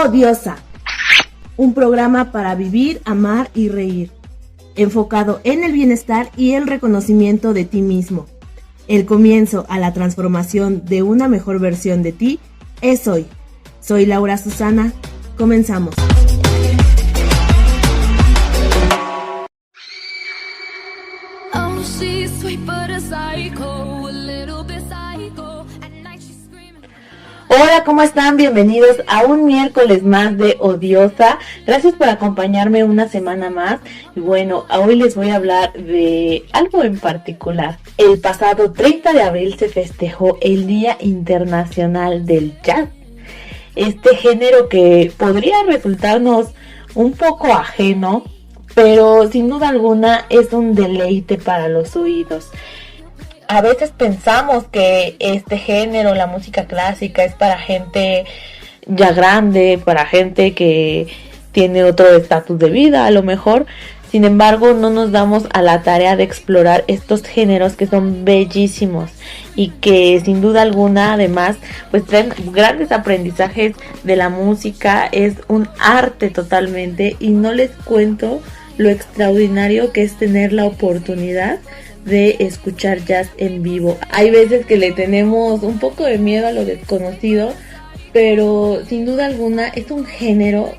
Odiosa, un programa para vivir, amar y reír, enfocado en el bienestar y el reconocimiento de ti mismo. El comienzo a la transformación de una mejor versión de ti es hoy. Soy Laura Susana, comenzamos. Hola, ¿cómo están? Bienvenidos a un miércoles más de Odiosa. Gracias por acompañarme una semana más. Y bueno, hoy les voy a hablar de algo en particular. El pasado 30 de abril se festejó el Día Internacional del Jazz. Este género que podría resultarnos un poco ajeno, pero sin duda alguna es un deleite para los oídos. A veces pensamos que este género, la música clásica, es para gente ya grande, para gente que tiene otro estatus de vida a lo mejor. Sin embargo, no nos damos a la tarea de explorar estos géneros que son bellísimos y que sin duda alguna además pues traen grandes aprendizajes de la música. Es un arte totalmente y no les cuento lo extraordinario que es tener la oportunidad de escuchar jazz en vivo. Hay veces que le tenemos un poco de miedo a lo desconocido, pero sin duda alguna es un género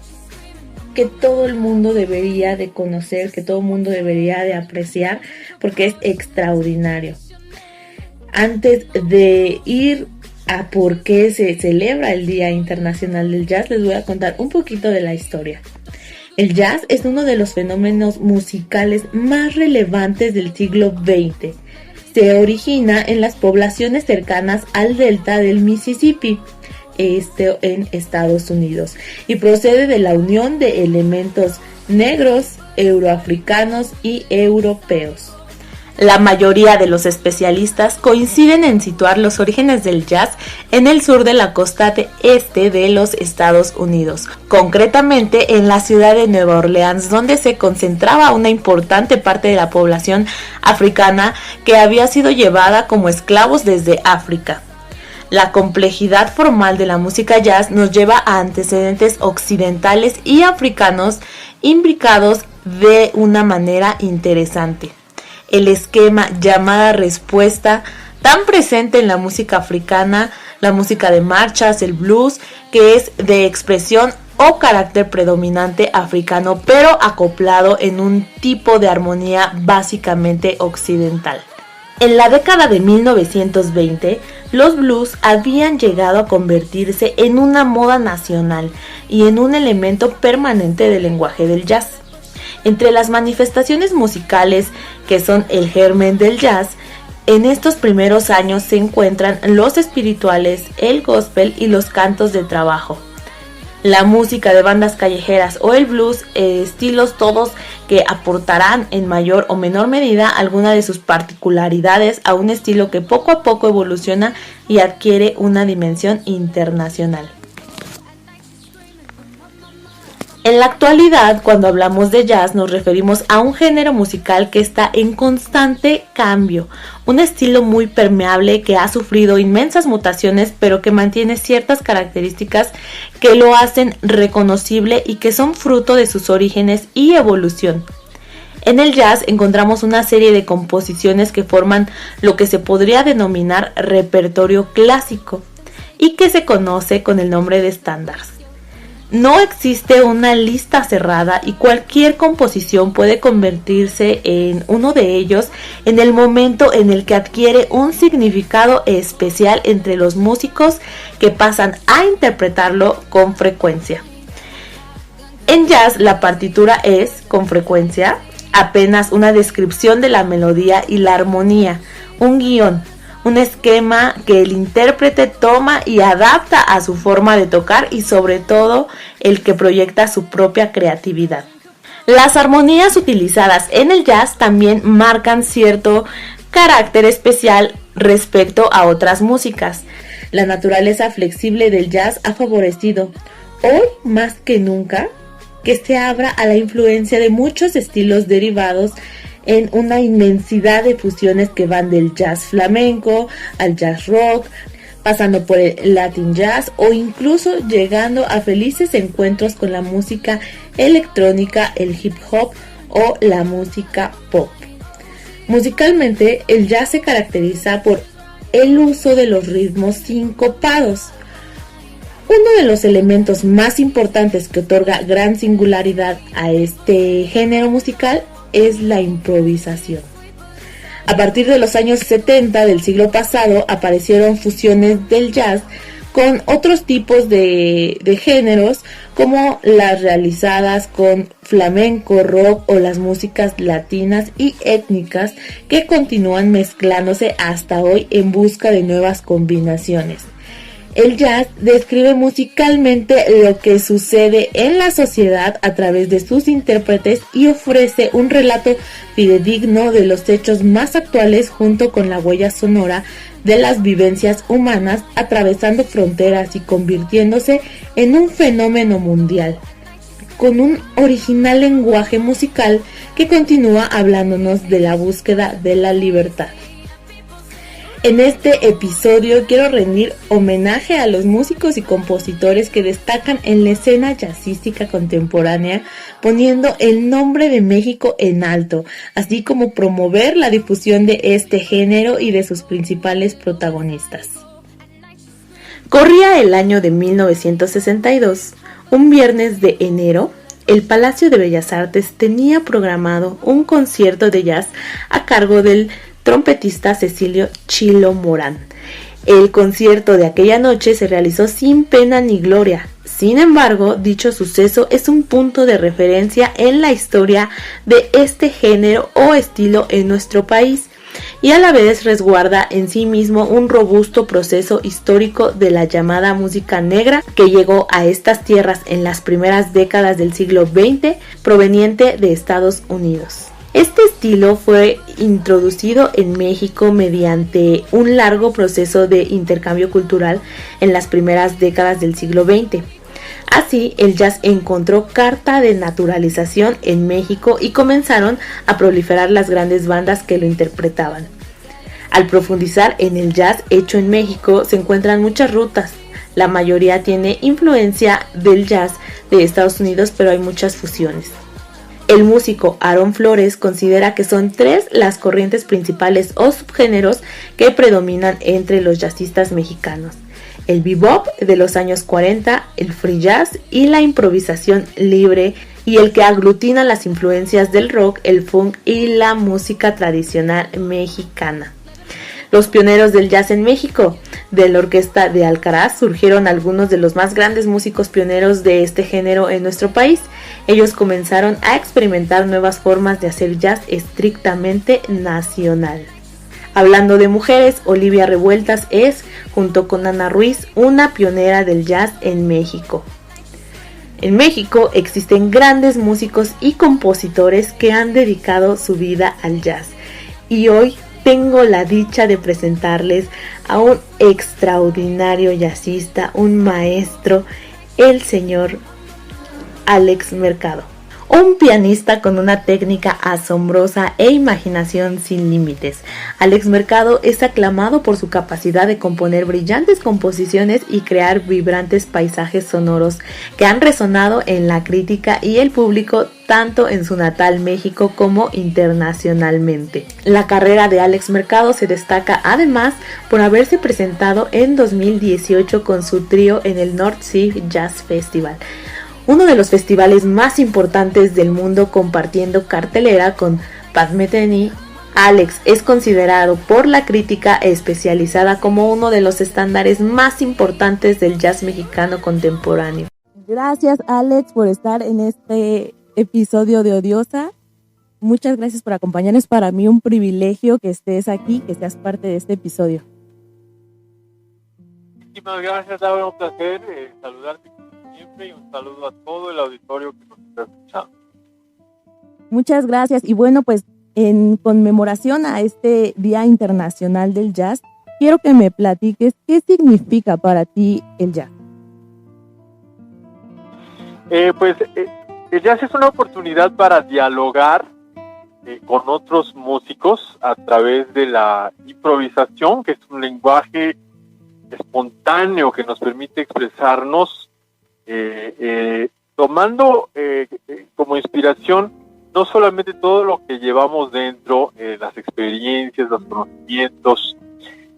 que todo el mundo debería de conocer, que todo el mundo debería de apreciar, porque es extraordinario. Antes de ir a por qué se celebra el Día Internacional del Jazz, les voy a contar un poquito de la historia. El jazz es uno de los fenómenos musicales más relevantes del siglo XX. Se origina en las poblaciones cercanas al delta del Mississippi, en Estados Unidos, y procede de la unión de elementos negros, euroafricanos y europeos. La mayoría de los especialistas coinciden en situar los orígenes del jazz en el sur de la costa este de los Estados Unidos, concretamente en la ciudad de Nueva Orleans, donde se concentraba una importante parte de la población africana que había sido llevada como esclavos desde África. La complejidad formal de la música jazz nos lleva a antecedentes occidentales y africanos imbricados de una manera interesante. El esquema llamada-respuesta, tan presente en la música africana, la música de marchas, el blues, que es de expresión o carácter predominante africano, pero acoplado en un tipo de armonía básicamente occidental. En la década de 1920, los blues habían llegado a convertirse en una moda nacional y en un elemento permanente del lenguaje del jazz. Entre las manifestaciones musicales que son el germen del jazz, en estos primeros años se encuentran los espirituales, el gospel y los cantos de trabajo. La música de bandas callejeras o el blues, estilos todos que aportarán en mayor o menor medida alguna de sus particularidades a un estilo que poco a poco evoluciona y adquiere una dimensión internacional. En la actualidad, cuando hablamos de jazz, nos referimos a un género musical que está en constante cambio, un estilo muy permeable que ha sufrido inmensas mutaciones, pero que mantiene ciertas características que lo hacen reconocible y que son fruto de sus orígenes y evolución. En el jazz encontramos una serie de composiciones que forman lo que se podría denominar repertorio clásico y que se conoce con el nombre de estándares. No existe una lista cerrada y cualquier composición puede convertirse en uno de ellos en el momento en el que adquiere un significado especial entre los músicos que pasan a interpretarlo con frecuencia. En jazz, la partitura es, con frecuencia, apenas una descripción de la melodía y la armonía, un guión, un esquema que el intérprete toma y adapta a su forma de tocar y sobre todo el que proyecta su propia creatividad. Las armonías utilizadas en el jazz también marcan cierto carácter especial respecto a otras músicas. La naturaleza flexible del jazz ha favorecido, hoy más que nunca, que se abra a la influencia de muchos estilos derivados en una inmensidad de fusiones que van del jazz flamenco al jazz rock, pasando por el Latin Jazz o incluso llegando a felices encuentros con la música electrónica, el hip hop o la música pop. Musicalmente, el jazz se caracteriza por el uso de los ritmos sincopados. Uno de los elementos más importantes que otorga gran singularidad a este género musical es la improvisación. A partir de los años 70 del siglo pasado aparecieron fusiones del jazz con otros tipos de géneros, como las realizadas con flamenco, rock o las músicas latinas y étnicas, que continúan mezclándose hasta hoy en busca de nuevas combinaciones. El jazz describe musicalmente lo que sucede en la sociedad a través de sus intérpretes y ofrece un relato fidedigno de los hechos más actuales junto con la huella sonora de las vivencias humanas, atravesando fronteras y convirtiéndose en un fenómeno mundial, con un original lenguaje musical que continúa hablándonos de la búsqueda de la libertad. En este episodio quiero rendir homenaje a los músicos y compositores que destacan en la escena jazzística contemporánea, poniendo el nombre de México en alto, así como promover la difusión de este género y de sus principales protagonistas. Corría el año de 1962, un viernes de enero. El Palacio de Bellas Artes tenía programado un concierto de jazz a cargo del trompetista Cecilio Chilo Morán. El concierto de aquella noche se realizó sin pena ni gloria. Sin embargo, dicho suceso es un punto de referencia en la historia de este género o estilo en nuestro país, y a la vez resguarda en sí mismo un robusto proceso histórico de la llamada música negra que llegó a estas tierras en las primeras décadas del siglo XX, proveniente de Estados Unidos. Este estilo fue introducido en México mediante un largo proceso de intercambio cultural en las primeras décadas del siglo XX. Así, el jazz encontró carta de naturalización en México y comenzaron a proliferar las grandes bandas que lo interpretaban. Al profundizar en el jazz hecho en México, se encuentran muchas rutas. La mayoría tiene influencia del jazz de Estados Unidos, pero hay muchas fusiones. El músico Aarón Flores considera que son 3 las corrientes principales o subgéneros que predominan entre los jazzistas mexicanos: el bebop de los años 40, el free jazz y la improvisación libre, y el que aglutina las influencias del rock, el funk y la música tradicional mexicana. Los pioneros del jazz en México. De la orquesta de Alcaraz surgieron algunos de los más grandes músicos pioneros de este género en nuestro país. Ellos comenzaron a experimentar nuevas formas de hacer jazz estrictamente nacional. Hablando de mujeres, Olivia Revueltas es, junto con Ana Ruiz, una pionera del jazz en México. En México existen grandes músicos y compositores que han dedicado su vida al jazz, y hoy tengo la dicha de presentarles a un extraordinario jazzista, un maestro, el señor Alex Mercado. Un pianista con una técnica asombrosa e imaginación sin límites. Alex Mercado es aclamado por su capacidad de componer brillantes composiciones y crear vibrantes paisajes sonoros que han resonado en la crítica y el público tanto en su natal México como internacionalmente. La carrera de Alex Mercado se destaca además por haberse presentado en 2018 con su trío en el North Sea Jazz Festival, uno de los festivales más importantes del mundo, compartiendo cartelera con Pat Metheny. Alex es considerado por la crítica especializada como uno de los estándares más importantes del jazz mexicano contemporáneo. Gracias, Alex, por estar en este episodio de Odiosa. Muchas gracias por acompañarnos. Para mí un privilegio que estés aquí, que seas parte de este episodio. Muchísimas gracias, Laura, un placer saludarte siempre, y un saludo a todo el auditorio que nos está escuchando. Muchas gracias. Y bueno, pues en conmemoración a este Día Internacional del Jazz, quiero que me platiques qué significa para ti el jazz. El jazz es una oportunidad para dialogar con otros músicos a través de la improvisación, que es un lenguaje espontáneo que nos permite expresarnos, tomando como inspiración no solamente todo lo que llevamos dentro, las experiencias, los conocimientos,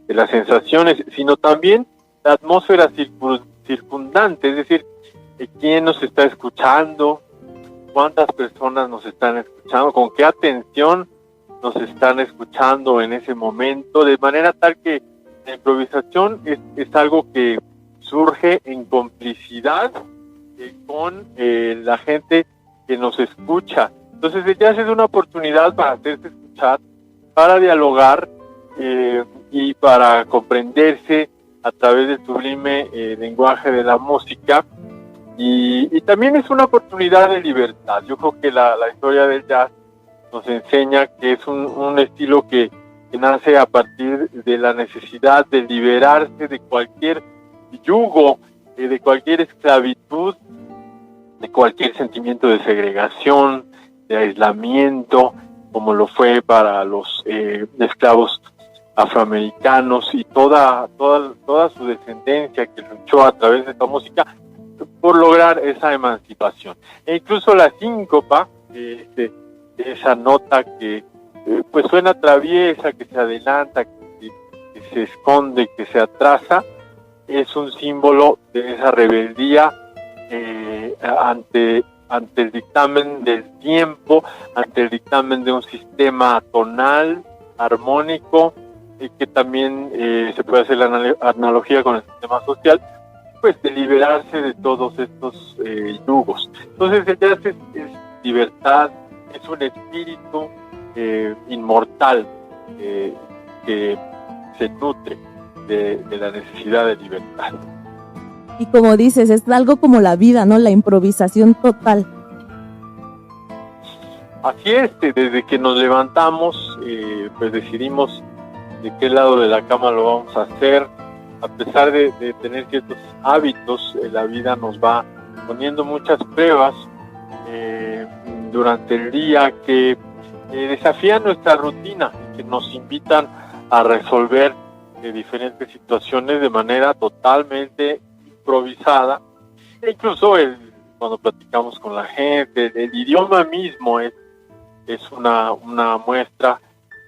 las sensaciones, sino también la atmósfera circundante, es decir, quién nos está escuchando, cuántas personas nos están escuchando, con qué atención nos están escuchando en ese momento, de manera tal que la improvisación es algo que surge en complicidad con la gente que nos escucha. Entonces el jazz es una oportunidad para hacerse escuchar, para dialogar y para comprenderse a través del sublime lenguaje de la música, y también es una oportunidad de libertad. Yo creo que la historia del jazz nos enseña que es un estilo que nace a partir de la necesidad de liberarse de cualquier yugo, de cualquier esclavitud, de cualquier sentimiento de segregación, de aislamiento, como lo fue para los esclavos afroamericanos y toda su descendencia que luchó a través de esta música por lograr esa emancipación. E incluso la síncopa, esa nota que pues suena traviesa, que se adelanta, que se esconde, que se atrasa, es un símbolo de esa rebeldía ante el dictamen del tiempo, ante el dictamen de un sistema tonal, armónico, que también se puede hacer la analogía con el sistema social, pues de liberarse de todos estos yugos. Entonces el jazz es libertad, es un espíritu inmortal que se nutre de la necesidad de libertad. Y como dices, es algo como la vida, ¿no? La improvisación total. Así es, desde que nos levantamos, pues decidimos de qué lado de la cama lo vamos a hacer. A pesar de tener ciertos hábitos, la vida nos va poniendo muchas pruebas durante el día que desafían nuestra rutina, que nos invitan a resolver diferentes situaciones de manera totalmente improvisada. E incluso cuando platicamos con la gente, el idioma mismo es una muestra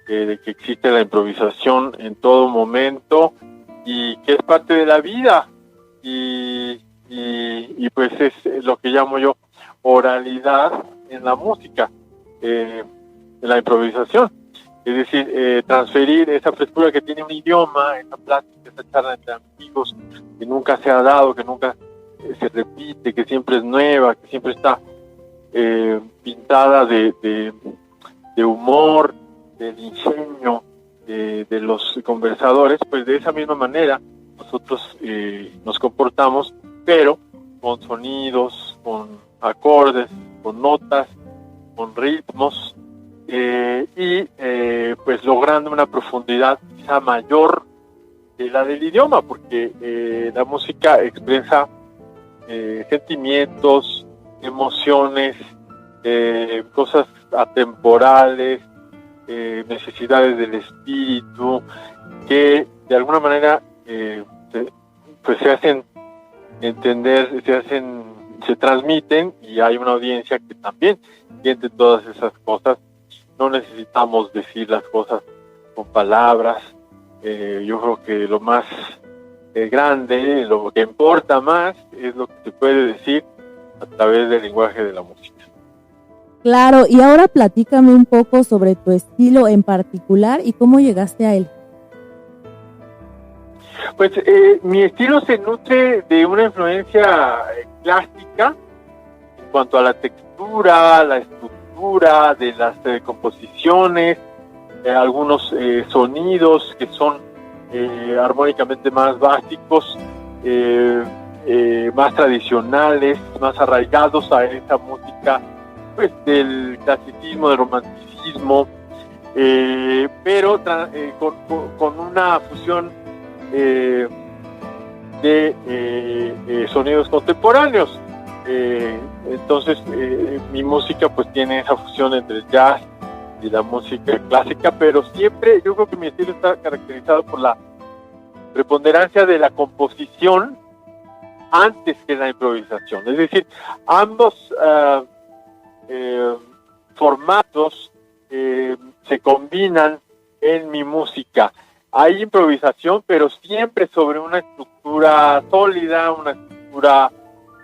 de que existe la improvisación en todo momento y que es parte de la vida, y pues es lo que llamo yo oralidad en la música, en la improvisación. Es decir, transferir esa frescura que tiene un idioma, esa plática, esa charla entre amigos que nunca se ha dado, que nunca se repite, que siempre es nueva, que siempre está pintada de humor, del ingenio de los conversadores. Pues de esa misma manera nosotros nos comportamos, pero con sonidos, con acordes, con notas, con ritmos, pues logrando una profundidad quizá mayor de la del idioma, porque la música expresa sentimientos, emociones, cosas atemporales, necesidades del espíritu, que de alguna manera pues se hacen entender, se transmiten, y hay una audiencia que también siente todas esas cosas. No necesitamos decir las cosas con palabras. Yo creo que lo más grande, lo que importa más, es lo que se puede decir a través del lenguaje de la música. Claro, y ahora platícame un poco sobre tu estilo en particular y cómo llegaste a él. Pues mi estilo se nutre de una influencia clásica en cuanto a la textura, la estructura de las composiciones, algunos sonidos que son armónicamente más básicos, más tradicionales, más arraigados a esa música pues del clasicismo, del romanticismo, pero con una fusión de sonidos contemporáneos. Entonces mi música pues tiene esa fusión entre el jazz y la música clásica, pero siempre yo creo que mi estilo está caracterizado por la preponderancia de la composición antes que la improvisación. Es decir, ambos formatos se combinan en mi música. Hay improvisación, pero siempre sobre una estructura sólida, una estructura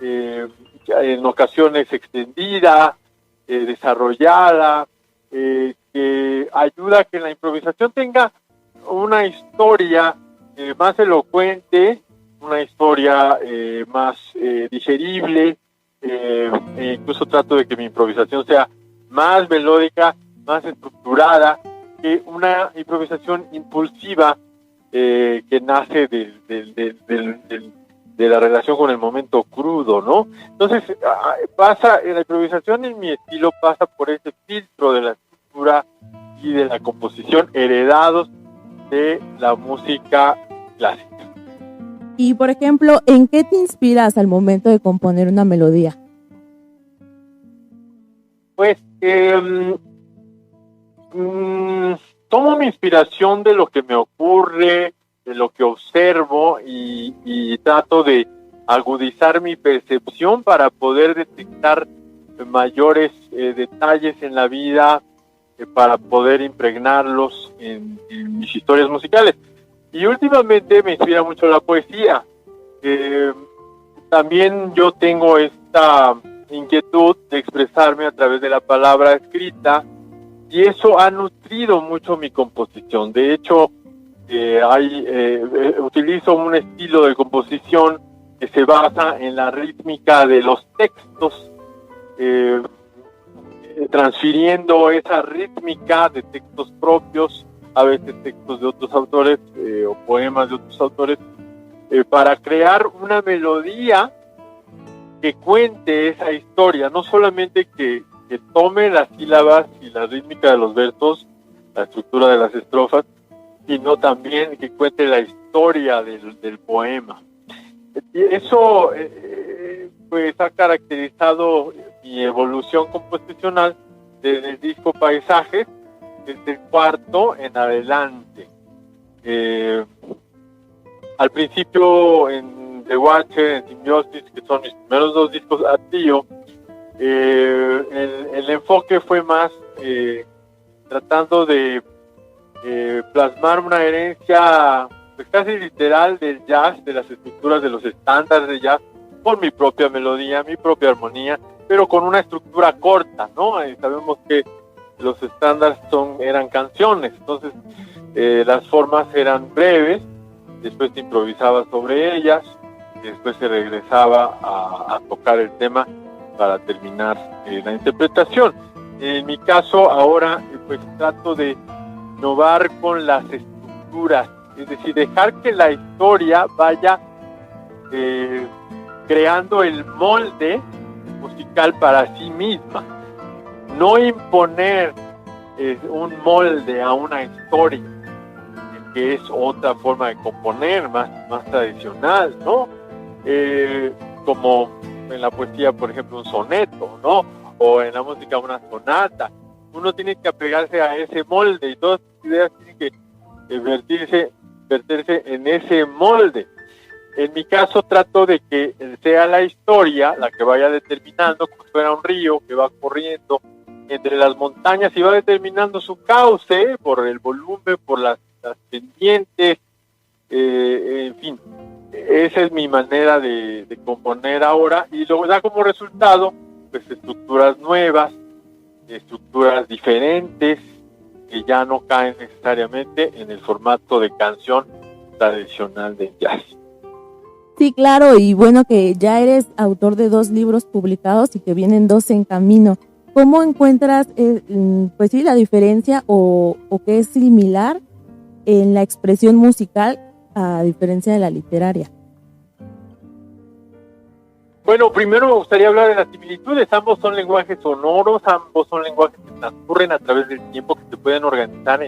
en ocasiones extendida, desarrollada, que ayuda a que la improvisación tenga una historia más elocuente, una historia más digerible, incluso trato de que mi improvisación sea más melódica, más estructurada, que una improvisación impulsiva que nace de la relación con el momento crudo, ¿no? Entonces, la improvisación en mi estilo pasa por ese filtro de la estructura y de la composición heredados de la música clásica. Y, por ejemplo, ¿en qué te inspiras al momento de componer una melodía? Pues, tomo mi inspiración de lo que me ocurre, de lo que observo y trato de agudizar mi percepción para poder detectar mayores detalles en la vida, para poder impregnarlos en mis historias musicales. Y últimamente me inspira mucho la poesía. También yo tengo esta inquietud de expresarme a través de la palabra escrita y eso ha nutrido mucho mi composición. De hecho, utilizo un estilo de composición que se basa en la rítmica de los textos, transfiriendo esa rítmica de textos propios, a veces textos de otros autores o poemas de otros autores, para crear una melodía que cuente esa historia, no solamente que tome las sílabas y la rítmica de los versos, la estructura de las estrofas, sino también que cuente la historia del poema. Y eso pues ha caracterizado mi evolución composicional desde el disco Paisajes, desde el cuarto en adelante. Al principio en The Watcher, en Simbiosis, que son mis primeros dos discos a trío, el enfoque fue más tratando de plasmar una herencia pues casi literal del jazz, de las estructuras de los estándares de jazz, con mi propia melodía, mi propia armonía, pero con una estructura corta, ¿no? Sabemos que los estándares eran canciones, entonces las formas eran breves, después se improvisaba sobre ellas, y después se regresaba a tocar el tema para terminar la interpretación. En mi caso ahora pues trato de innovar con las estructuras, es decir, dejar que la historia vaya creando el molde musical para sí misma, no imponer un molde a una historia, que es otra forma de componer más tradicional, ¿no? Como en la poesía, por ejemplo, un soneto, ¿no? O en la música una sonata. Uno tiene que apegarse a ese molde y todas sus ideas tienen que verterse en ese molde. En mi caso trato de que sea la historia la que vaya determinando, como si fuera un río que va corriendo entre las montañas y va determinando su cauce por el volumen, por las pendientes, en fin. Esa es mi manera de componer ahora y luego da como resultado pues estructuras nuevas, estructuras diferentes que ya no caen necesariamente en el formato de canción tradicional del jazz. Sí, claro, y bueno que ya eres autor de 2 libros publicados y que vienen 2 en camino. ¿Cómo encuentras pues sí, la diferencia o qué es similar en la expresión musical a diferencia de la literaria? Bueno, primero me gustaría hablar de las similitudes. Ambos son lenguajes sonoros, ambos son lenguajes que transcurren a través del tiempo, que se pueden organizar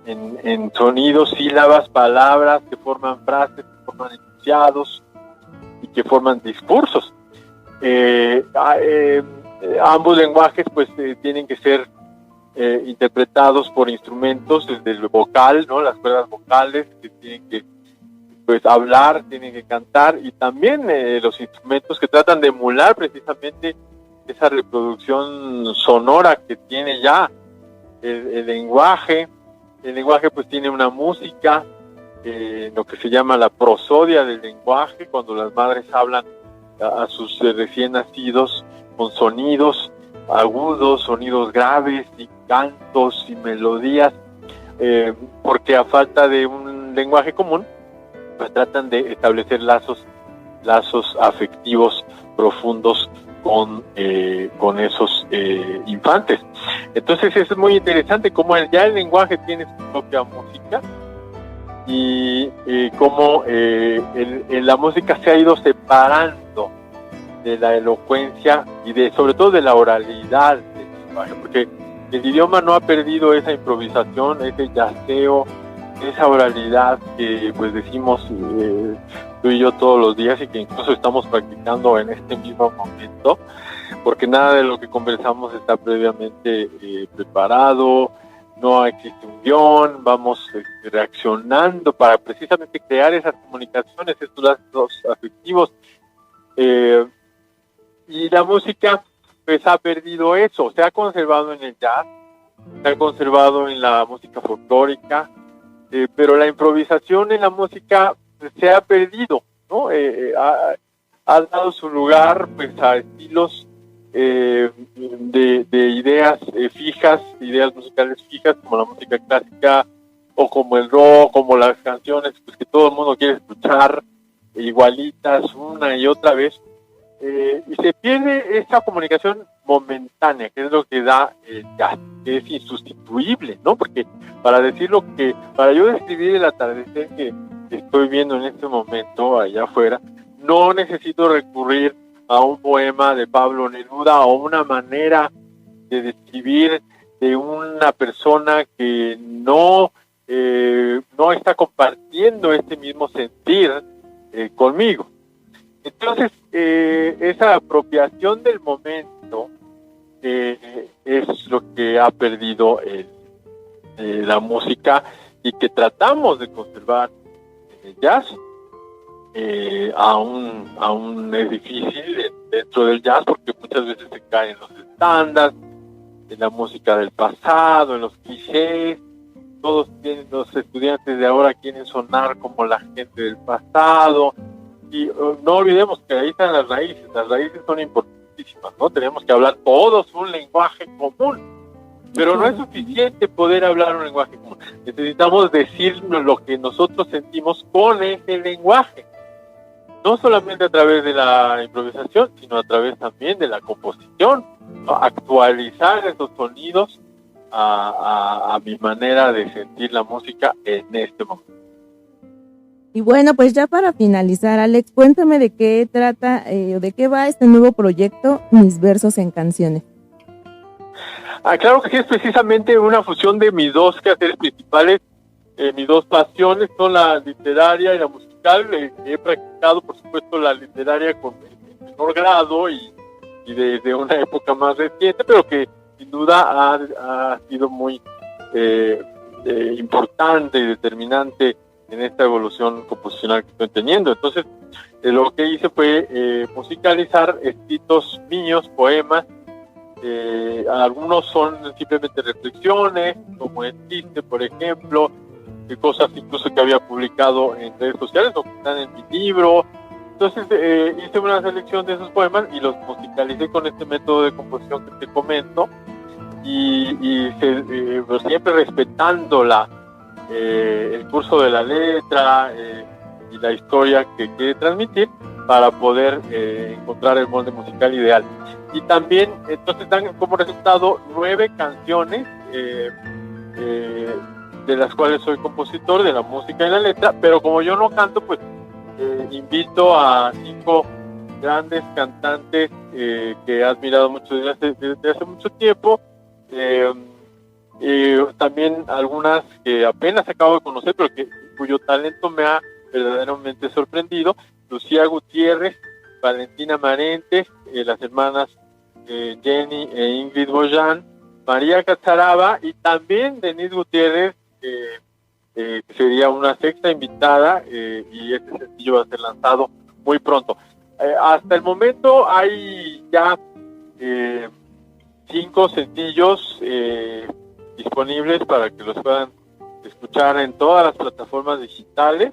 en sonidos, sílabas, palabras, que forman frases, que forman enunciados y que forman discursos. Ambos lenguajes pues tienen que ser interpretados por instrumentos desde el vocal, ¿no? Las cuerdas vocales que tienen que pues hablar, tienen que cantar, y también los instrumentos que tratan de emular precisamente esa reproducción sonora que tiene ya el lenguaje. El lenguaje pues tiene una música, lo que se llama la prosodia del lenguaje, cuando las madres hablan a sus recién nacidos con sonidos agudos, sonidos graves y cantos y melodías, porque a falta de un lenguaje común, pues tratan de establecer lazos afectivos profundos con esos infantes. Entonces es muy interesante cómo ya el lenguaje tiene su propia música, y cómo la música se ha ido separando de la elocuencia y sobre todo de la oralidad del lenguaje, porque el idioma no ha perdido esa improvisación, ese yaceo, esa oralidad que pues decimos tú y yo todos los días, y que incluso estamos practicando en este mismo momento, porque nada de lo que conversamos está previamente preparado, no existe un guión, vamos reaccionando para precisamente crear esas comunicaciones, estos lazos afectivos, y la música pues ha perdido eso. Se ha conservado en el jazz, se ha conservado en la música folclórica, pero la improvisación en la música se ha perdido, ¿no? Ha dado su lugar pues a estilos de ideas fijas, ideas musicales fijas, como la música clásica, o como el rock, como las canciones pues que todo el mundo quiere escuchar igualitas una y otra vez, y se pierde esa comunicación momentánea, que es lo que da el jazz, que es insustituible, ¿no? Porque para yo describir el atardecer que estoy viendo en este momento allá afuera, no necesito recurrir a un poema de Pablo Neruda o una manera de describir de una persona que no está compartiendo este mismo sentir conmigo. Entonces, esa apropiación del momento es lo que ha perdido la música, y que tratamos de conservar en el jazz. Aún es difícil dentro del jazz, porque muchas veces se caen los estándares, en la música del pasado, en los clichés. Los estudiantes de ahora quieren sonar como la gente del pasado, y no olvidemos que ahí están las raíces son importantísimas, ¿no? Tenemos que hablar todos un lenguaje común, pero no es suficiente poder hablar un lenguaje común, necesitamos decirnos lo que nosotros sentimos con ese lenguaje, no solamente a través de la improvisación, sino a través también de la composición, ¿no? Actualizar esos sonidos a mi manera de sentir la música en este momento. Y bueno, pues ya para finalizar, Alex, cuéntame de qué trata, de qué va este nuevo proyecto, Mis Versos en Canciones. Claro que sí, es precisamente una fusión de mis dos quehaceres principales, mis dos pasiones son la literaria y la musical. He practicado, por supuesto, la literaria con menor grado y desde una época más reciente, pero que sin duda ha sido muy importante y determinante en esta evolución composicional que estoy teniendo. Entonces, lo que hice fue musicalizar escritos míos, poemas. Algunos son simplemente reflexiones, como el chiste, por ejemplo, cosas incluso que había publicado en redes sociales o que están en mi libro. Entonces hice una selección de esos poemas y los musicalicé con este método de composición que te comento, y siempre respetando el curso de la letra y la historia que quiere transmitir, para poder encontrar el molde musical ideal. Y también entonces dan como resultado 9 canciones de las cuales soy compositor de la música y la letra, pero como yo no canto, pues invito a 5 grandes cantantes que he admirado mucho desde hace mucho tiempo, también algunas que apenas acabo de conocer, pero cuyo talento me ha verdaderamente sorprendido: Lucía Gutiérrez, Valentina Marentes, las hermanas Jenny e Ingrid Boyan, María Cazaraba, y también Denise Gutiérrez, que sería una sexta invitada, y este sencillo va a ser lanzado muy pronto. Hasta el momento hay ya 5 sencillos disponibles para que los puedan escuchar en todas las plataformas digitales,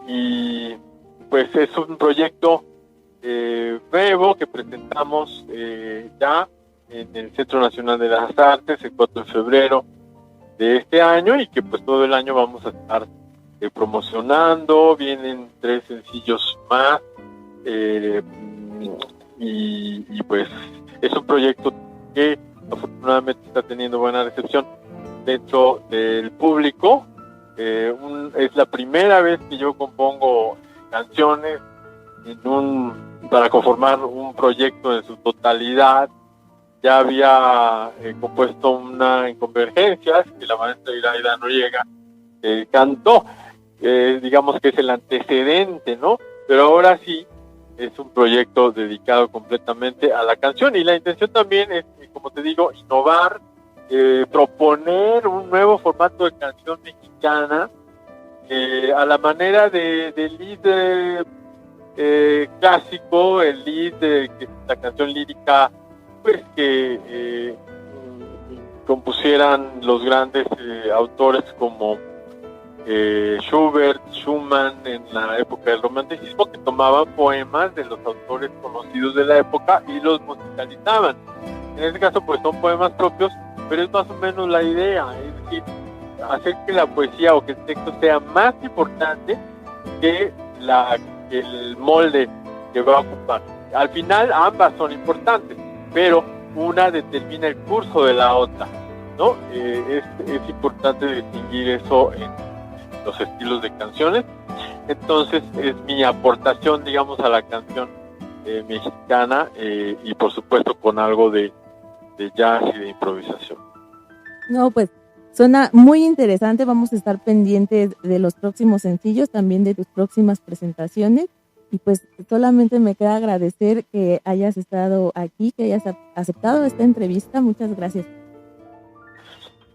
y pues es un proyecto nuevo que presentamos ya en el Centro Nacional de las Artes el 4 de febrero de este año, y que pues todo el año vamos a estar promocionando. Vienen 3 sencillos más, y pues es un proyecto que afortunadamente está teniendo buena recepción dentro del público. Es la primera vez que yo compongo canciones para conformar un proyecto en su totalidad. Ya había compuesto una en Convergencias, que la maestra Iraida Noriega cantó, digamos que es el antecedente, ¿no? Pero ahora sí es un proyecto dedicado completamente a la canción, y la intención también es, como te digo, innovar, proponer un nuevo formato de canción mexicana, a la manera del lead clásico, el lead que es la canción lírica, pues que compusieran los grandes autores como Schubert, Schumann, en la época del romanticismo, que tomaban poemas de los autores conocidos de la época y los musicalizaban. En este caso pues son poemas propios, pero es más o menos la idea, es decir, hacer que la poesía o que el texto sea más importante que el molde que va a ocupar. Al final ambas son importantes, pero una determina el curso de la otra, ¿no? Es importante distinguir eso en los estilos de canciones. Entonces es mi aportación, digamos, a la canción mexicana, y por supuesto con algo de jazz y de improvisación. No, pues suena muy interesante. Vamos a estar pendientes de los próximos sencillos, también de tus próximas presentaciones. Y pues solamente me queda agradecer que hayas estado aquí, que hayas aceptado esta entrevista. Muchas gracias.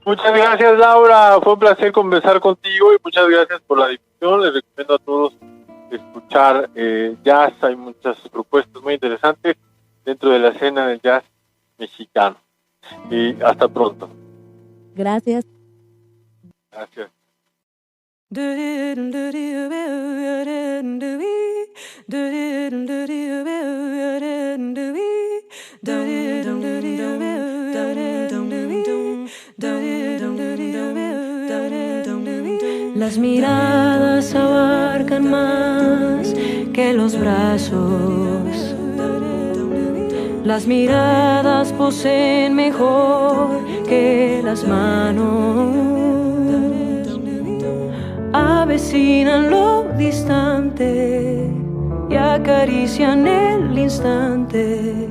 Muchas gracias, Laura. Fue un placer conversar contigo, y muchas gracias por la difusión. Les recomiendo a todos escuchar jazz. Hay muchas propuestas muy interesantes dentro de la escena del jazz mexicano. Y hasta pronto. Gracias. Gracias. Las miradas abarcan más que los brazos. Las miradas poseen mejor que las manos. Avecinan lo distante y acarician el instante.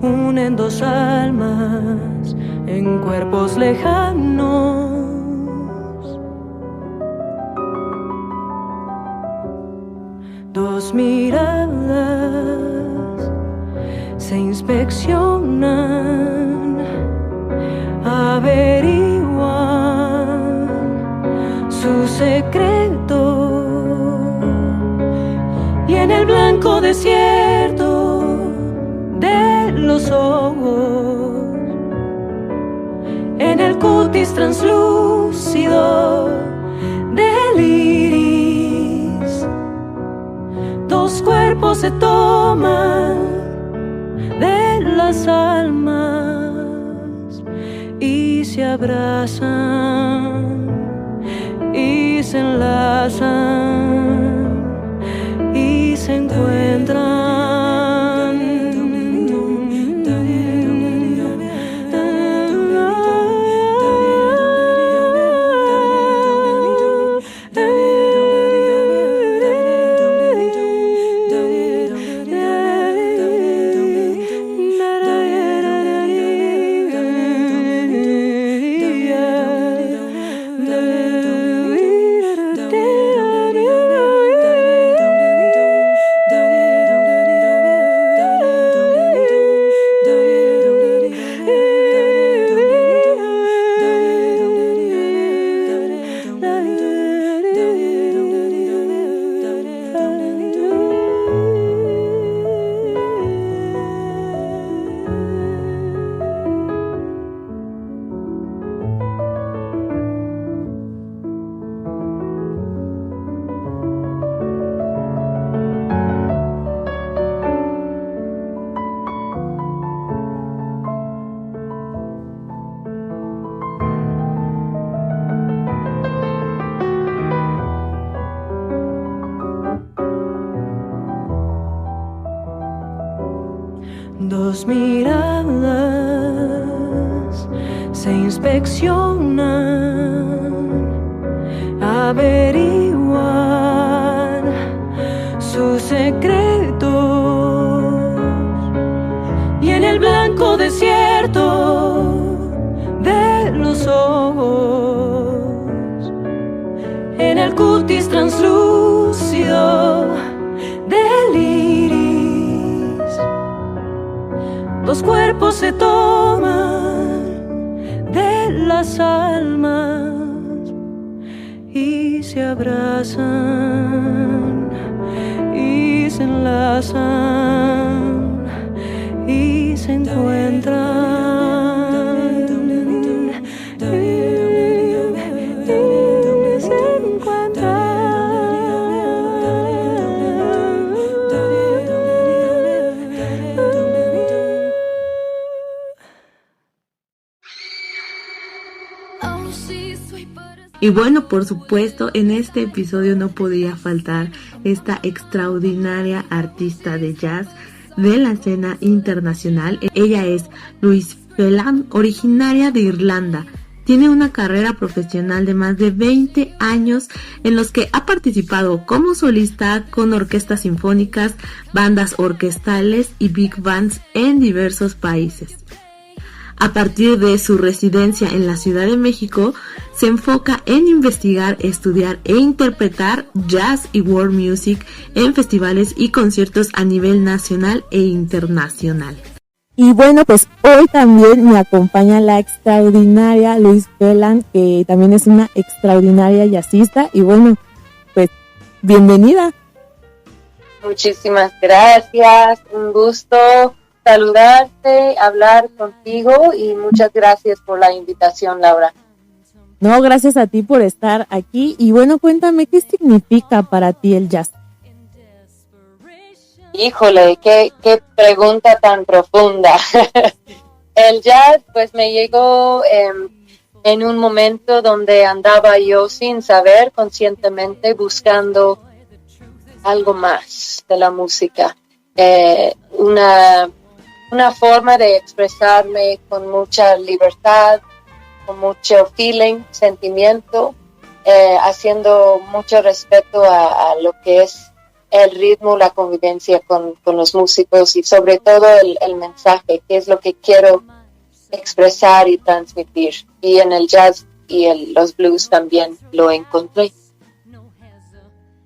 Unen dos almas en cuerpos lejanos. Dos miradas se inspeccionan, averiguan su secreto, y en el blanco desierto de los ojos, en el cutis translúcido del iris, dos cuerpos se toman de las almas y se abrazan y se enlazan y se encuentran. Dos miradas se inspeccionan, averiguan sus secretos, y en el blanco desierto de los ojos, en el cutis translúcido del iris, dos cuerpos se toman de las almas y se abrazan y se enlazan y se encuentran. Y bueno, por supuesto, en este episodio no podía faltar esta extraordinaria artista de jazz de la escena internacional. Ella es Louise Phelan, originaria de Irlanda. Tiene una carrera profesional de más de 20 años en los que ha participado como solista con orquestas sinfónicas, bandas orquestales y big bands en diversos países. A partir de su residencia en la Ciudad de México, se enfoca en investigar, estudiar e interpretar jazz y world music en festivales y conciertos a nivel nacional e internacional. Y bueno, pues hoy también me acompaña la extraordinaria Louise Phelan, que también es una extraordinaria jazzista. Y bueno, pues bienvenida. Muchísimas gracias, un gusto saludarte, hablar contigo y muchas gracias por la invitación, Laura. No, gracias a ti por estar aquí. Y bueno, cuéntame, ¿qué significa para ti el jazz? Híjole, qué pregunta tan profunda. El jazz pues me llegó en un momento donde andaba yo sin saber, conscientemente buscando algo más de la música. Una forma de expresarme con mucha libertad, con mucho feeling, sentimiento, haciendo mucho respeto a lo que es el ritmo, la convivencia con los músicos y sobre todo el mensaje, que es lo que quiero expresar y transmitir. Y en el jazz y los blues también lo encontré.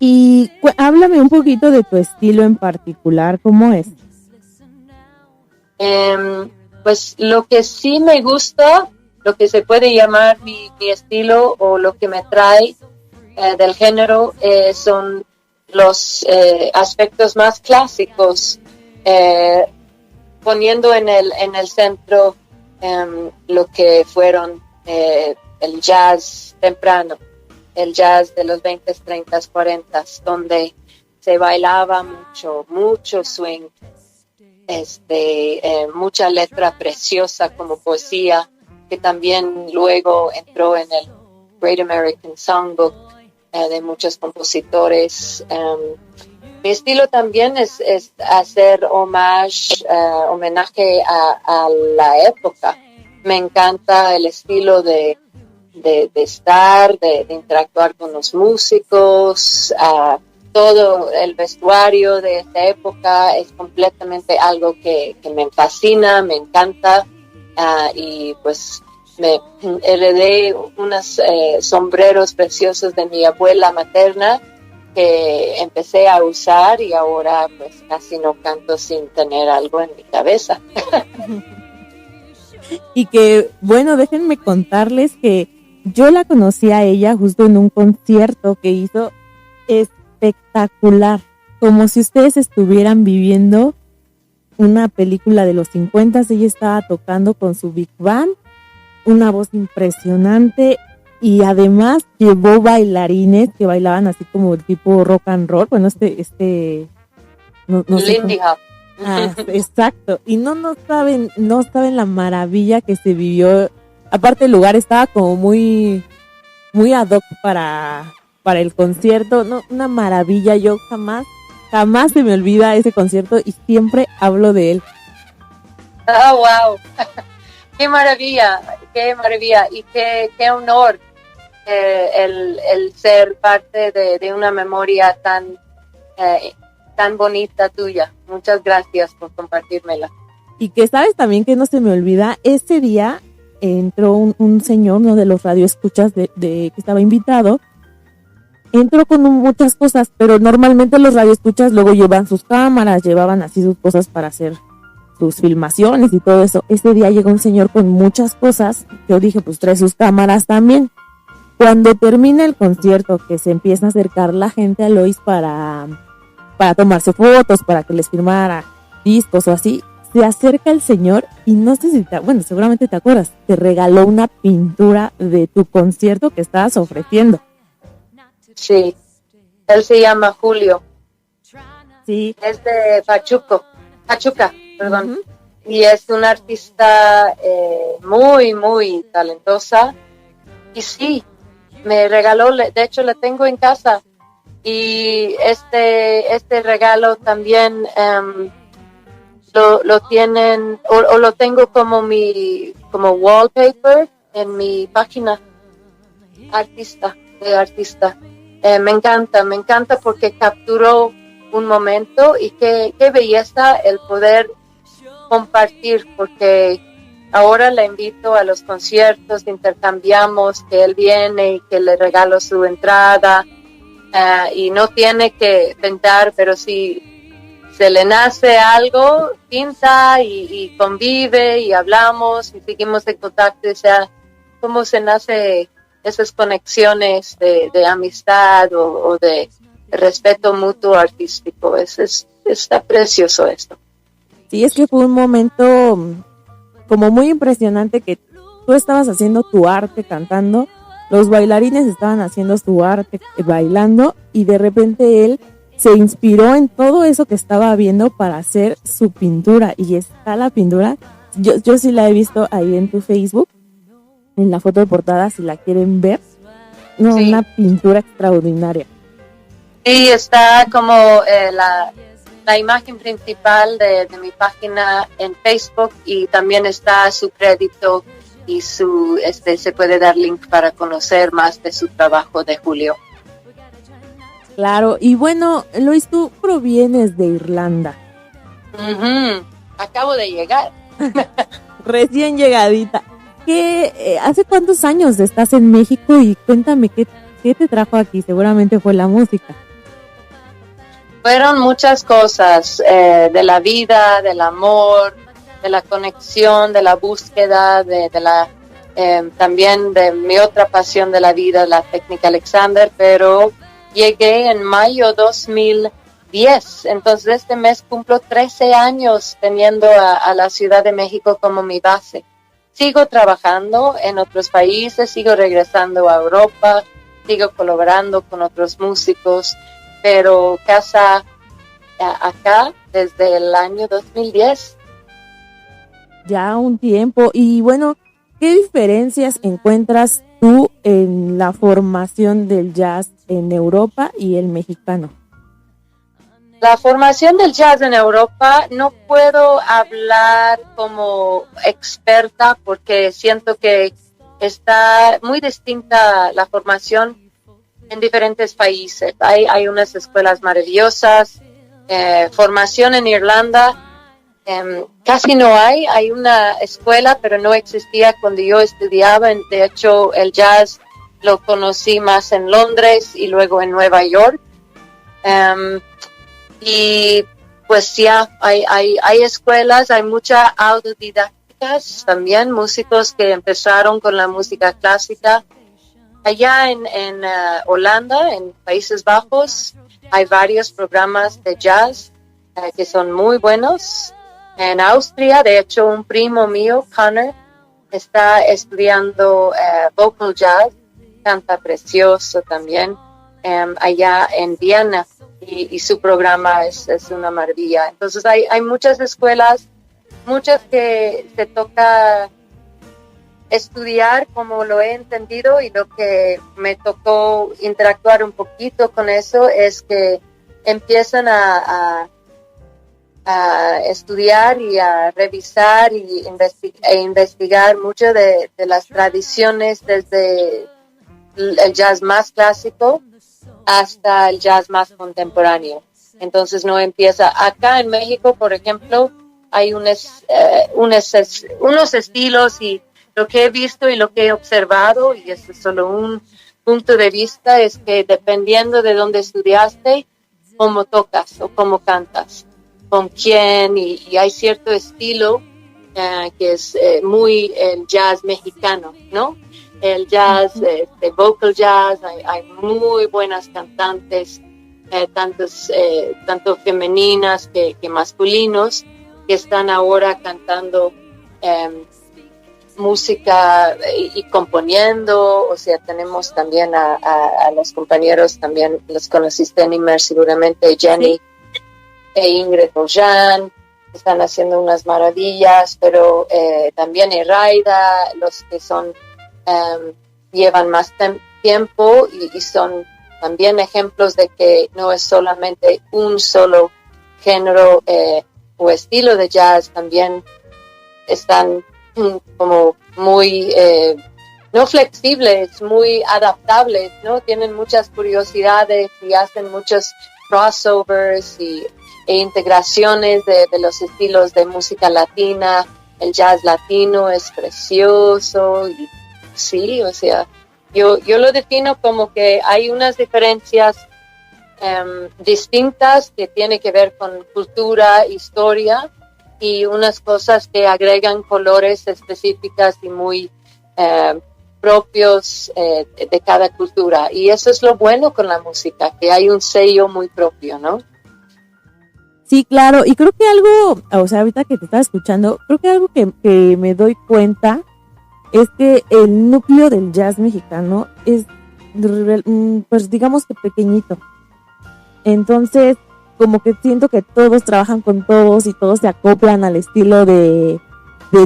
Y háblame un poquito de tu estilo en particular, ¿cómo es? Pues lo que sí me gusta, lo que se puede llamar mi estilo o lo que me trae del género son los aspectos más clásicos, poniendo en el centro lo que fueron el jazz temprano, el jazz de los 20, 30, 40, donde se bailaba mucho swing, mucha letra preciosa como poesía, que también luego entró en el Great American Songbook de muchos compositores. Mi estilo también es hacer homenaje a la época. Me encanta el estilo de estar, de interactuar con los músicos, todo el vestuario de esta época es completamente algo que me fascina, me encanta, y pues me heredé unos sombreros preciosos de mi abuela materna que empecé a usar y ahora pues casi no canto sin tener algo en mi cabeza. Y que, bueno, déjenme contarles que yo la conocí a ella justo en un concierto que hizo espectacular, como si ustedes estuvieran viviendo una película de los 50. Ella estaba tocando con su big band, una voz impresionante, y además llevó bailarines que bailaban así como el tipo rock and roll. Bueno, no sé Lindy Hop. Exacto, y no saben la maravilla que se vivió. Aparte el lugar estaba como muy ad hoc para el concierto, no, una maravilla. Yo jamás se me olvida ese concierto y siempre hablo de él. Oh, wow. Qué maravilla y qué honor el ser parte de una memoria tan bonita tuya. Muchas gracias por compartírmela. Y que sabes también que no se me olvida, ese día entró un señor, uno de los radioescuchas de que estaba invitado, entró con muchas cosas, pero normalmente los radioescuchas luego llevan sus cámaras, llevaban así sus cosas para hacer sus filmaciones y todo eso. Ese día llegó un señor con muchas cosas, yo dije, pues trae sus cámaras también. Cuando termina el concierto, que se empieza a acercar la gente a Lois para tomarse fotos, para que les firmara discos o así, se acerca el señor y no sé si seguramente te acuerdas, te regaló una pintura de tu concierto que estabas ofreciendo. Sí, él se llama Julio. Sí. Es de Pachuca, perdón. Uh-huh. Y es una artista muy, muy talentosa. Y sí, me regaló, de hecho la tengo en casa. Y este regalo también lo tienen, o lo tengo como wallpaper en mi página artista. Me encanta porque capturó un momento y qué belleza el poder compartir, porque ahora le invito a los conciertos, intercambiamos, que él viene y que le regalo su entrada, y no tiene que pintar, pero si se le nace algo, pinta y convive y hablamos y seguimos en contacto. O sea, cómo se nace esas conexiones de amistad o de respeto mutuo artístico. Está precioso esto. Sí, es que fue un momento como muy impresionante, que tú estabas haciendo tu arte cantando, los bailarines estaban haciendo su arte bailando, y de repente él se inspiró en todo eso que estaba viendo para hacer su pintura, y está la pintura, yo sí la he visto ahí en tu Facebook, en la foto de portada, si la quieren ver. No, sí. Una pintura extraordinaria. Sí, está como la imagen principal de mi página en Facebook, y también está su crédito y se puede dar link para conocer más de su trabajo de Julio. Claro, y bueno, Lois, tú provienes de Irlanda. Uh-huh. Acabo de llegar. Recién llegadita. ¿Hace cuántos años estás en México? Y cuéntame, ¿qué te trajo aquí? Seguramente fue la música. Fueron muchas cosas, de la vida, del amor, de la conexión, de la búsqueda, también de mi otra pasión de la vida, la técnica Alexander, pero llegué en mayo 2010, entonces este mes cumplo 13 años teniendo a la Ciudad de México como mi base. Sigo trabajando en otros países, sigo regresando a Europa, sigo colaborando con otros músicos, pero casa acá desde el año 2010. Ya un tiempo. Y bueno, ¿qué diferencias encuentras tú en la formación del jazz en Europa y el mexicano? La formación del jazz en Europa, no puedo hablar como experta porque siento que está muy distinta la formación en diferentes países. Hay unas escuelas maravillosas. Formación en Irlanda casi no hay una escuela, pero no existía cuando yo estudiaba. De hecho, el jazz lo conocí más en Londres y luego en Nueva York. Y pues ya hay escuelas, hay muchas autodidactas también, músicos que empezaron con la música clásica. Allá en Holanda, en Países Bajos, hay varios programas de jazz que son muy buenos. En Austria, de hecho, un primo mío, Connor, está estudiando vocal jazz, canta precioso también, allá en Viena, y su programa es una maravilla. Entonces hay muchas escuelas, muchas que se toca estudiar como lo he entendido, y lo que me tocó interactuar un poquito con eso es que empiezan a a estudiar y a revisar y investigar mucho de las tradiciones desde el jazz más clásico hasta el jazz más contemporáneo. Entonces no empieza acá en México, por ejemplo, hay unos estilos, y lo que he visto y lo que he observado, y eso es solo un punto de vista, es que dependiendo de dónde estudiaste, cómo tocas o cómo cantas, con quién, y hay cierto estilo que es muy el jazz mexicano, ¿no? El jazz, vocal jazz, hay muy buenas cantantes, tanto femeninas que masculinos, que están ahora cantando música y componiendo. O sea, tenemos también a los compañeros, también los conociste en Imer seguramente, Jenny e Ingrid Bojan, están haciendo unas maravillas, pero también Eraida, los que son llevan más tiempo y son también ejemplos de que no es solamente un solo género o estilo de jazz, también están como muy no flexibles, muy adaptables, ¿no? Tienen muchas curiosidades y hacen muchos crossovers e integraciones de los estilos de música latina. El jazz latino es precioso y sí, o sea, yo lo defino como que hay unas diferencias distintas que tienen que ver con cultura, historia, y unas cosas que agregan colores específicas y muy propios de cada cultura. Y eso es lo bueno con la música, que hay un sello muy propio, ¿no? Sí, claro, y creo que algo, o sea, ahorita que te estaba escuchando, creo que algo que me doy cuenta es que el núcleo del jazz mexicano es, pues digamos que pequeñito. Entonces, como que siento que todos trabajan con todos y todos se acoplan al estilo de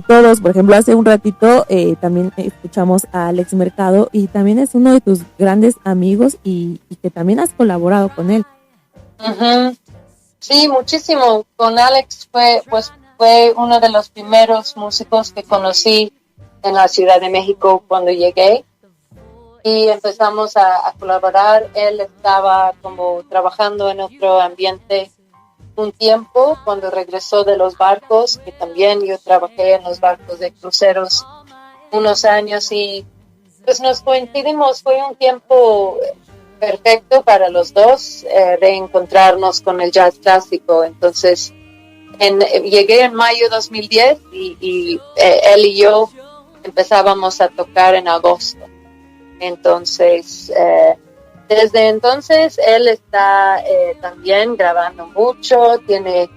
todos. Por ejemplo, hace un ratito también escuchamos a Alex Mercado, y también es uno de tus grandes amigos y que también has colaborado con él. Uh-huh. Sí, muchísimo. Con Alex fue uno de los primeros músicos que conocí en la Ciudad de México cuando llegué, y empezamos a colaborar. Él estaba como trabajando en otro ambiente un tiempo cuando regresó de los barcos, que también yo trabajé en los barcos de cruceros unos años, y pues nos coincidimos. Fue un tiempo perfecto para los dos reencontrarnos con el jazz clásico. Entonces llegué en mayo de 2010 y él y yo empezábamos a tocar en agosto. Entonces desde entonces él está también grabando mucho, tiene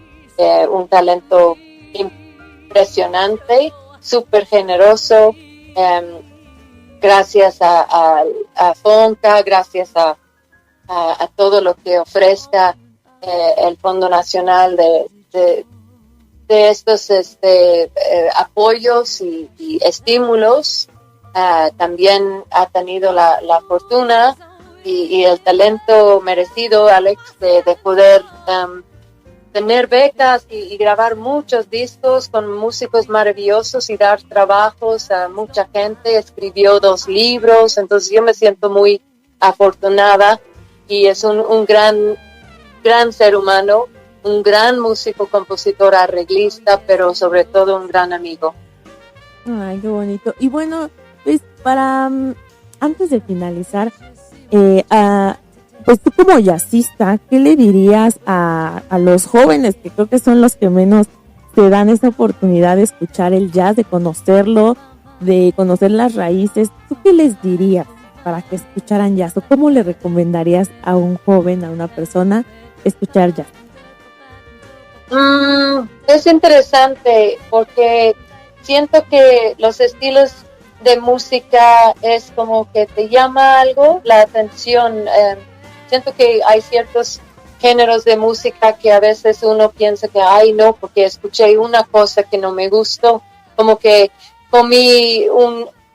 un talento impresionante, súper generoso, gracias a FONCA, gracias a todo lo que ofrezca el Fondo Nacional de estos apoyos y estímulos. También ha tenido la fortuna y el talento merecido, Alex, de poder tener becas y grabar muchos discos con músicos maravillosos y dar trabajos a mucha gente. Escribió 2 libros, entonces yo me siento muy afortunada, y es un gran ser humano, un gran músico, compositor, arreglista, pero sobre todo un gran amigo. Ay, qué bonito. Y bueno, pues para antes de finalizar, pues tú como jazzista, ¿qué le dirías a los jóvenes, que creo que son los que menos te dan esa oportunidad de escuchar el jazz, de conocerlo, de conocer las raíces? ¿Tú qué les dirías para que escucharan jazz? ¿O cómo le recomendarías a un joven, a una persona, escuchar jazz? Es interesante porque siento que los estilos de música es como que te llama algo la atención. Siento que hay ciertos géneros de música que a veces uno piensa que ay no, porque escuché una cosa que no me gustó, como que comí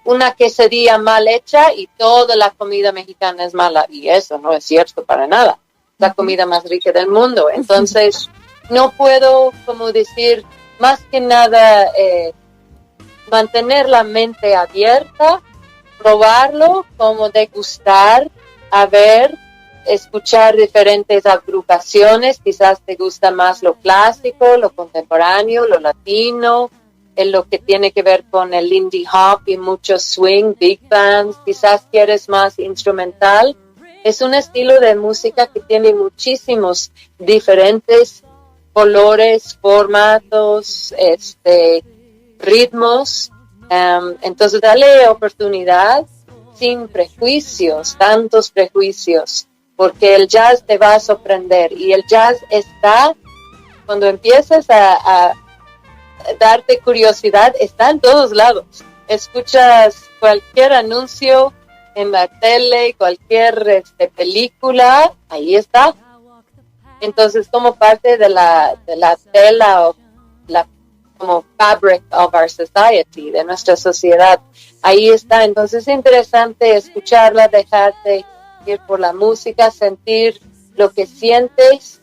una quesadilla mal hecha y toda la comida mexicana es mala, y eso no es cierto para nada. La comida más rica del mundo. Entonces no puedo, como decir, más que nada mantener la mente abierta, probarlo, como degustar, a ver, escuchar diferentes agrupaciones. Quizás te gusta más lo clásico, lo contemporáneo, lo latino, en lo que tiene que ver con el indie hop y mucho swing, big bands. Quizás quieres más instrumental. Es un estilo de música que tiene muchísimos diferentes colores, formatos, ritmos. Entonces dale oportunidad sin prejuicios, tantos prejuicios, porque el jazz te va a sorprender, y el jazz está, cuando empiezas a darte curiosidad, está en todos lados. Escuchas cualquier anuncio en la tele, cualquier película, ahí está. Entonces, como parte de la tela, o como fabric of our society, de nuestra sociedad, ahí está. Entonces, es interesante escucharla, dejarte ir por la música, sentir lo que sientes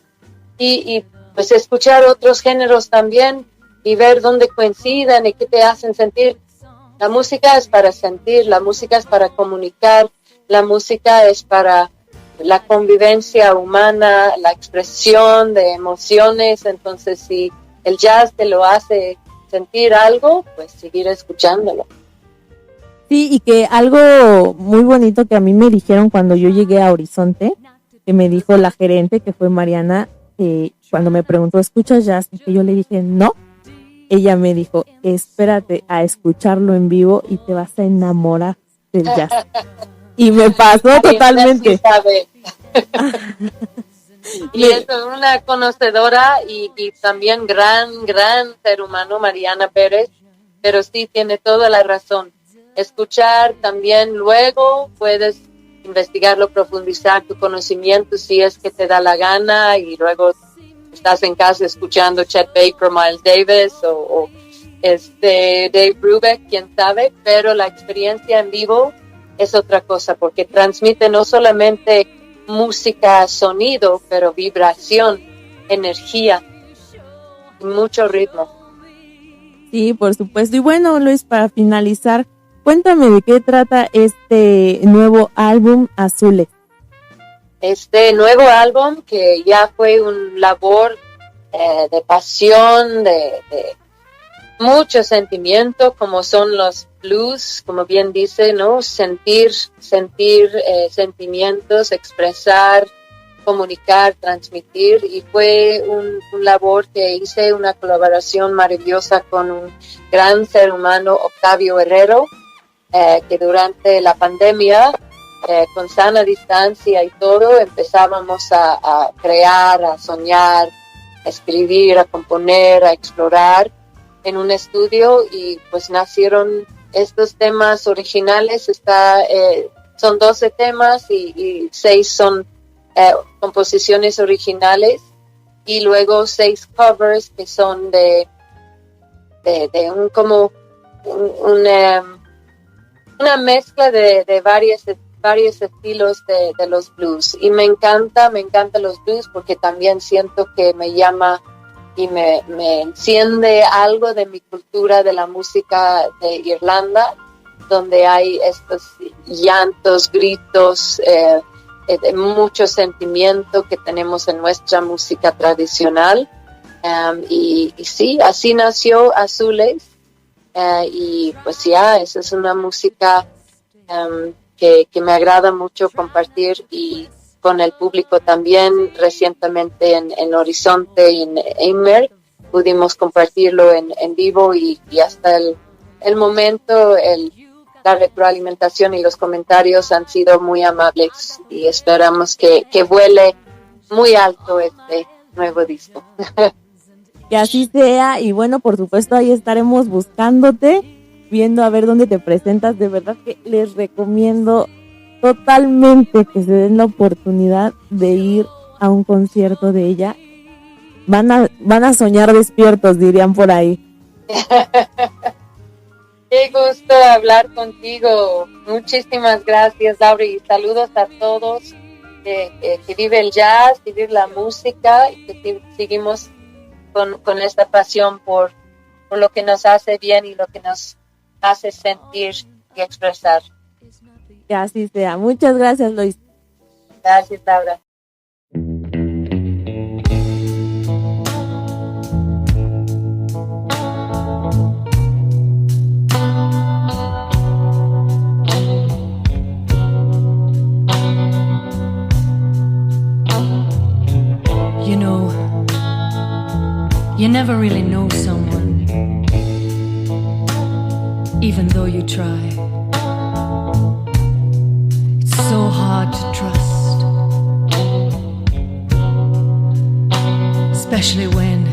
y pues escuchar otros géneros también y ver dónde coinciden y qué te hacen sentir. La música es para sentir, la música es para comunicar, la música es para la convivencia humana, la expresión de emociones. Entonces, si el jazz te lo hace sentir algo, pues seguir escuchándolo. Sí, y que algo muy bonito que a mí me dijeron cuando yo llegué a Horizonte, que me dijo la gerente, que fue Mariana, cuando me preguntó, ¿escuchas jazz? Y que yo le dije, no. Ella me dijo, espérate a escucharlo en vivo y te vas a enamorar del jazz. Y me pasó totalmente. Sí sabe. Y es una conocedora y también gran ser humano, Mariana Pérez, pero sí tiene toda la razón. Escuchar también, luego puedes investigarlo, profundizar tu conocimiento si es que te da la gana, y luego estás en casa escuchando Chet Baker, Miles Davis o Dave Brubeck, quién sabe, pero la experiencia en vivo es otra cosa, porque transmite no solamente música, sonido, pero vibración, energía y mucho ritmo. Sí, por supuesto. Y bueno, Luis, para finalizar, cuéntame de qué trata este nuevo álbum, Azules. Este nuevo álbum, que ya fue un labor de pasión, de mucho sentimiento, como son los blues, como bien dice, ¿no? Sentir sentimientos, expresar, comunicar, transmitir, y fue un labor que hice, una colaboración maravillosa con un gran ser humano, Octavio Herrero, que durante la pandemia, con sana distancia y todo, empezábamos a crear, a soñar, a escribir, a componer, a explorar en un estudio, y pues nacieron estos temas originales. Son 12 temas y 6 son composiciones originales, y luego 6 covers que son de una mezcla de varios estilos de los blues. Y me encanta los blues, porque también siento que me llama y me enciende algo de mi cultura, de la música de Irlanda, donde hay estos llantos, gritos, de mucho sentimiento que tenemos en nuestra música tradicional. Y sí, así nació Azules. Y pues ya, esa es una música que me agrada mucho compartir, y con el público también. Recientemente en Horizonte y en Eimer pudimos compartirlo en vivo, y hasta el momento la retroalimentación y los comentarios han sido muy amables, y esperamos que vuele muy alto este nuevo disco. Que así sea, y bueno, por supuesto ahí estaremos buscándote, viendo a ver dónde te presentas. De verdad que les recomiendo totalmente que se den la oportunidad de ir a un concierto de ella. Van a soñar despiertos, dirían por ahí. Qué gusto hablar contigo. Muchísimas gracias, Laura, y saludos a todos que vive el jazz, vivir la música, y que seguimos con esta pasión por lo que nos hace bien y lo que nos hace sentir y expresar. Que así sea. Muchas gracias, Lois. Gracias, Laura. You know, you never really know someone, even though you try. It's so hard to trust, especially when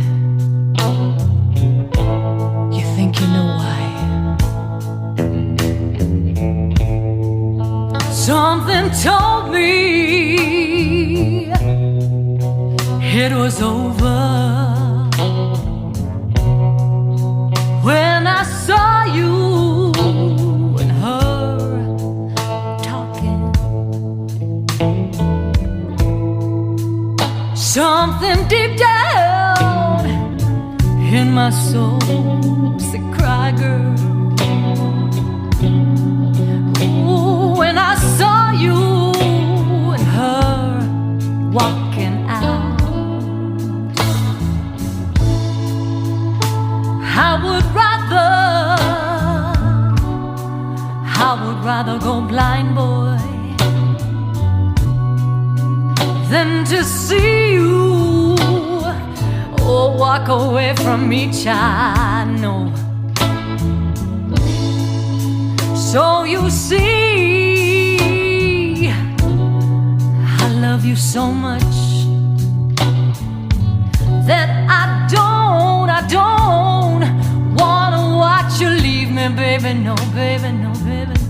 you think you know why. Something told me it was over when I saw you and her talking. Something deep down in my soul said, cry, girl. Ooh, when I saw you and her walking out, I would rather go blind, boy, than to see you walk away from me, child. No. So you see, I love you so much that I don't wanna watch you leave me, baby. No, baby, no, baby, no.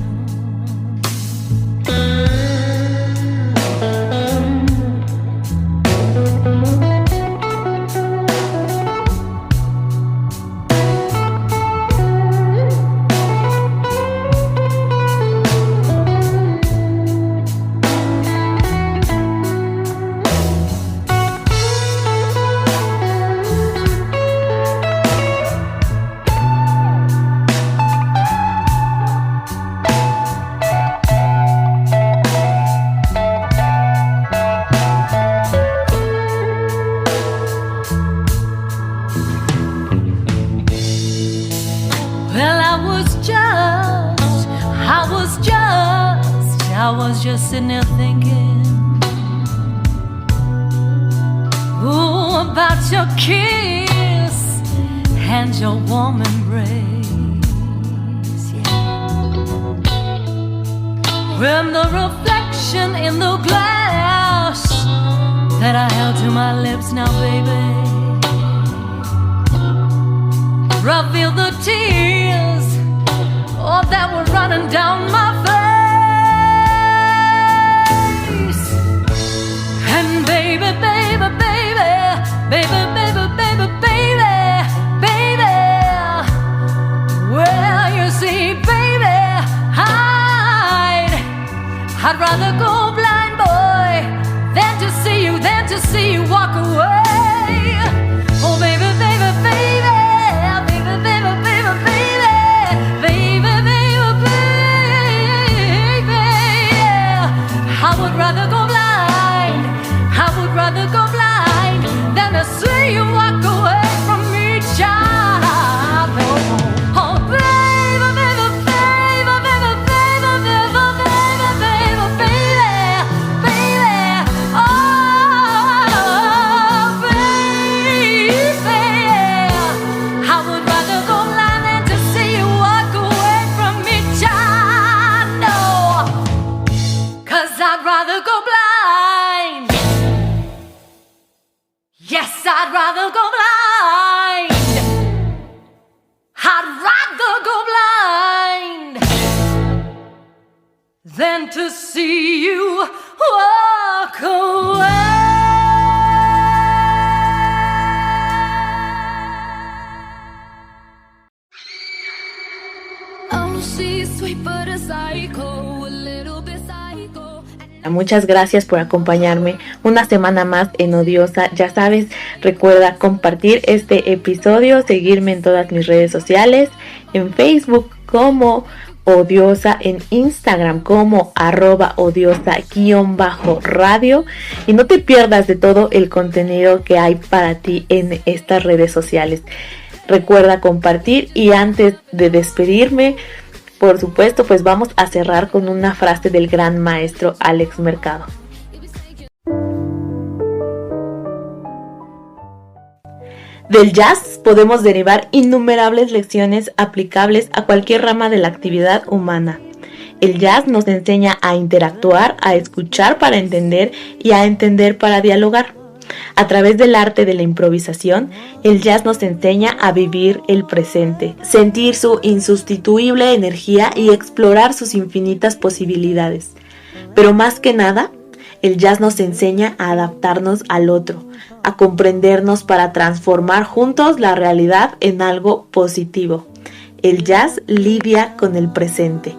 I was just sitting there thinking, ooh, about your kiss and your warm embrace, yeah. When the reflection in the glass that I held to my lips now, baby, revealed the tears, oh, that were running down my face. And baby, baby, baby, baby, baby, baby, baby, baby, well, you see, baby, I'd rather go blind, boy, than to see you walk away. Oh, baby, baby, baby, baby, baby, baby, baby, baby, baby, baby, I would rather go blind. I would rather go blind than to see you walk away from me, child. Oh, baby, baby, baby, baby, baby, baby, baby, baby, baby, oh, baby, I would rather go blind than to see you walk away from me, child. No, 'cause I'd rather go blind. Yes, I'd rather go blind. I'd rather go blind than to see you walk away. Oh, she's sweet but a psycho, a little bit psycho. Muchas gracias por acompañarme una semana más en Odiosa. Ya sabes, recuerda compartir este episodio, seguirme en todas mis redes sociales, en Facebook como Odiosa, en Instagram como @odiosa_radio, y no te pierdas de todo el contenido que hay para ti en estas redes sociales. Recuerda compartir, y antes de despedirme, por supuesto, pues vamos a cerrar con una frase del gran maestro Alex Mercado. Del jazz podemos derivar innumerables lecciones aplicables a cualquier rama de la actividad humana. El jazz nos enseña a interactuar, a escuchar para entender y a entender para dialogar. A través del arte de la improvisación, el jazz nos enseña a vivir el presente, sentir su insustituible energía y explorar sus infinitas posibilidades. Pero más que nada, el jazz nos enseña a adaptarnos al otro, a comprendernos para transformar juntos la realidad en algo positivo. El jazz lidia con el presente.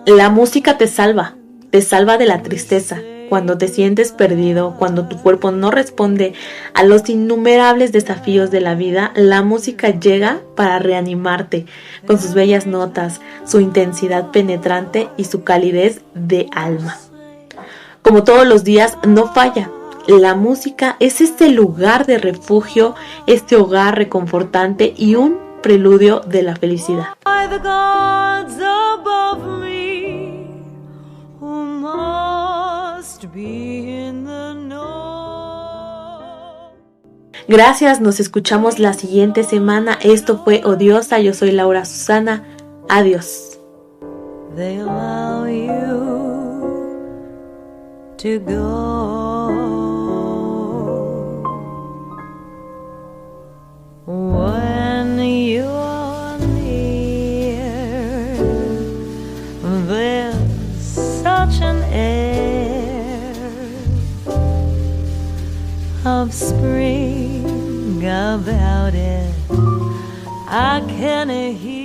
La música te salva de la tristeza. Cuando te sientes perdido, cuando tu cuerpo no responde a los innumerables desafíos de la vida, la música llega para reanimarte con sus bellas notas, su intensidad penetrante y su calidez de alma. Como todos los días, no falla. La música es este lugar de refugio, este hogar reconfortante y un preludio de la felicidad. Gracias, nos escuchamos la siguiente semana. Esto fue Odiosa, yo soy Laura Susana. Adiós. They allow you to go when you're near. There's such an air of spring about it. I can hear